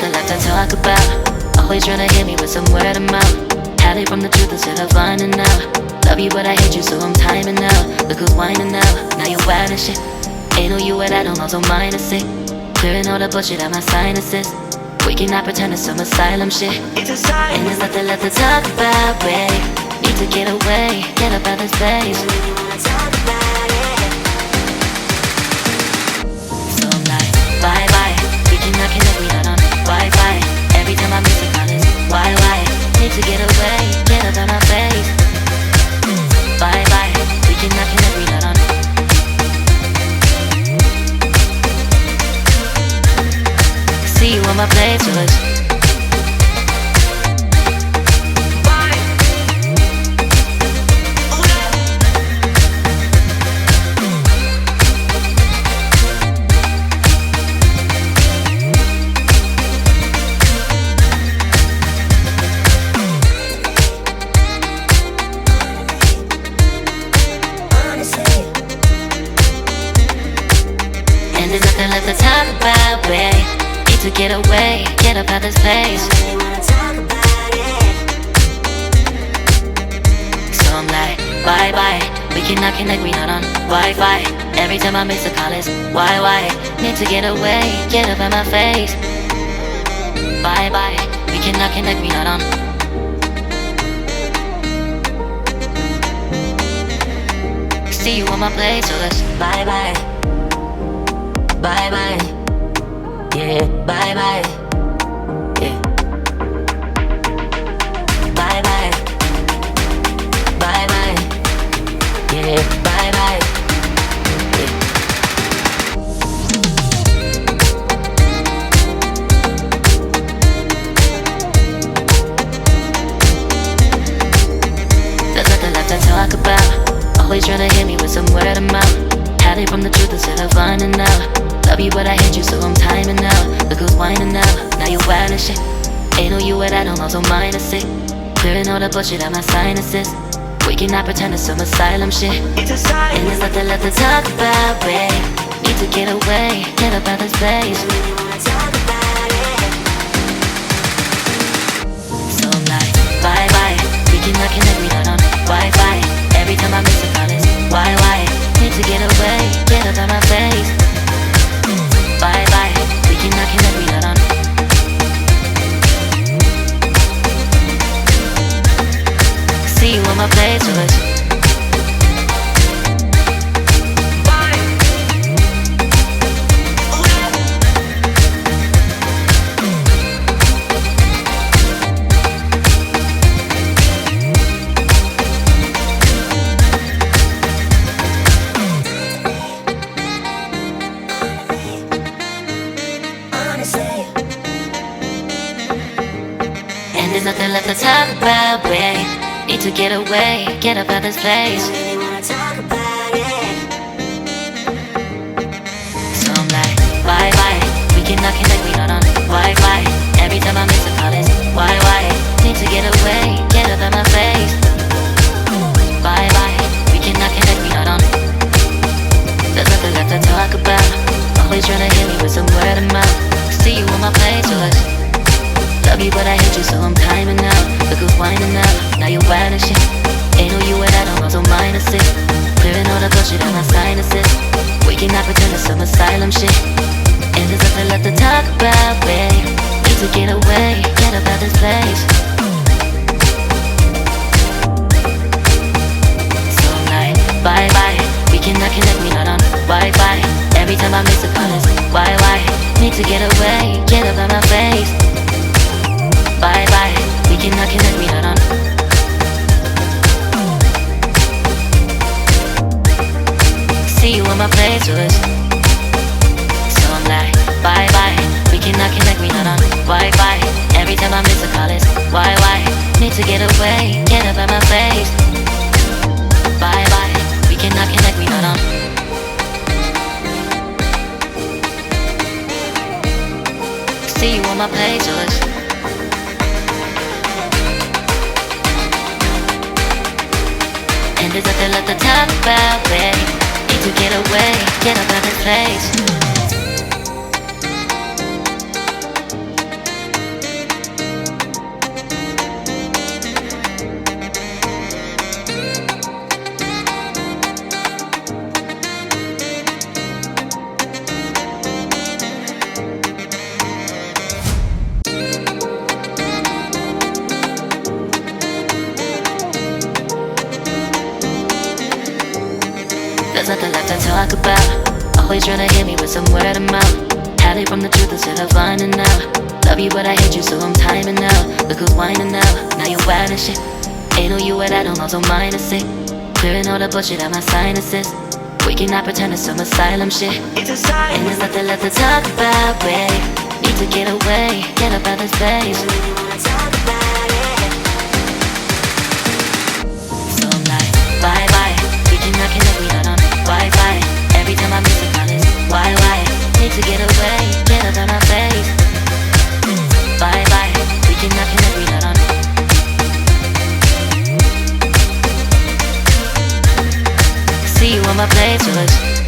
nothing left to talk about. Always trying to hit me with some word of mouth. Hide it from the truth instead of finding out. Love you but I hate you so I'm timing out. Look who's whining now, now you wild and shit. Ain't no you and I don't know, so mine is sick. Clearing all the bullshit out my sinuses. We cannot pretend it's some asylum shit. It's a sign. And there's nothing left to talk about, babe. Need to get away, get up out this place. So really wanna talk about it. So I'm like, bye bye. We cannot connect, we not on Wi-Fi. Every time I miss a call it's why? Need to get away, get up out my face. Bye bye. We cannot connect, we not on. See you on my playlist. And there's nothing left to talk about, babe. Need to get away, get up out this place. I really wanna talk about it. So I'm like, bye bye. We cannot connect, we not on Wi-Fi. Every time I miss a call it's why? Need to get away, get up out my face. Bye bye. We cannot connect, we not on. See you on my place, so let's bye bye. Bye bye. Yeah, bye bye. Yeah. Bye bye. Bye bye. Yeah, bye bye. Yeah. There's nothing left to talk about. Always trying to hit me with some word of mouth. Hide it from the truth instead of finding out. Love you but I hate you so I'm timing out. Look who's whining now, now you wild and shit. Ain't no you and I don't know, so mine is sick. Clearing all the bullshit out my sinuses. We cannot pretend it's some asylum shit. It's a sign. And there's nothing left to talk about, babe. Need to get away, get up out this place. I really wanna talk about it. So I'm like, bye bye. We cannot connect, we not on Wi-Fi. Every time I miss a call it's why? Need to get away, get up out my face. Bye bye, we cannot connect, we not on. See you on my playlist. And there's nothing left to talk about, babe. Need to get away, get up out this place. I really wanna talk about it. So I'm like, bye bye. We cannot connect, we not on Wi-Fi. Every time I miss a call it's why? Need to get away, get up out my face. Bye bye. We cannot connect, we not on. There's nothing left to talk about. Always trying to hit me with some word of mouth. See you on my playlist. Love you but I hate you so I'm timing out. Look who's whining now, now you wild and shit. Ain't no you and I don't know, so mine is sick. Clearing all the bullshit out my sinuses. We cannot pretend it's some asylum shit. And there's nothing left to talk about, babe. Need to get away, get up out this place. So I'm like, bye bye. We cannot connect, we not on Wi-Fi. Every time I miss a call it's why? Need to get away, get up out my face. Bye bye, we cannot connect, we not on. See you on my playlist. So I'm like, bye bye. We cannot connect, we not on Wi-Fi. Every time I miss a call it's why? Need to get away, get up out my face. Bye bye, we cannot connect, we not on. See you on my playlist. And there's nothing left to talk about, babe. Need to get away, get up out this place. There's nothing left to talk about. Always trying to hit me with some word of mouth. Hide it from the truth instead of finding out. Love you but I hate you so I'm timing out. Look who's whining now, now you wild and shit. Ain't no you what I don't know, so mine is sick. Clearing all the bullshit out my sinuses. We cannot pretend it's some asylum shit. It's a sign. And there's nothing left to talk about, babe. Need to get away, get up out this place. So when you wanna talk about it, so I'm like, bye bye. We cannot connect, we not on Wi-Fi. Every time I miss a call it's why? Need to get away, get up out my face. Bye bye. We cannot connect, we not on. See you on my playlist.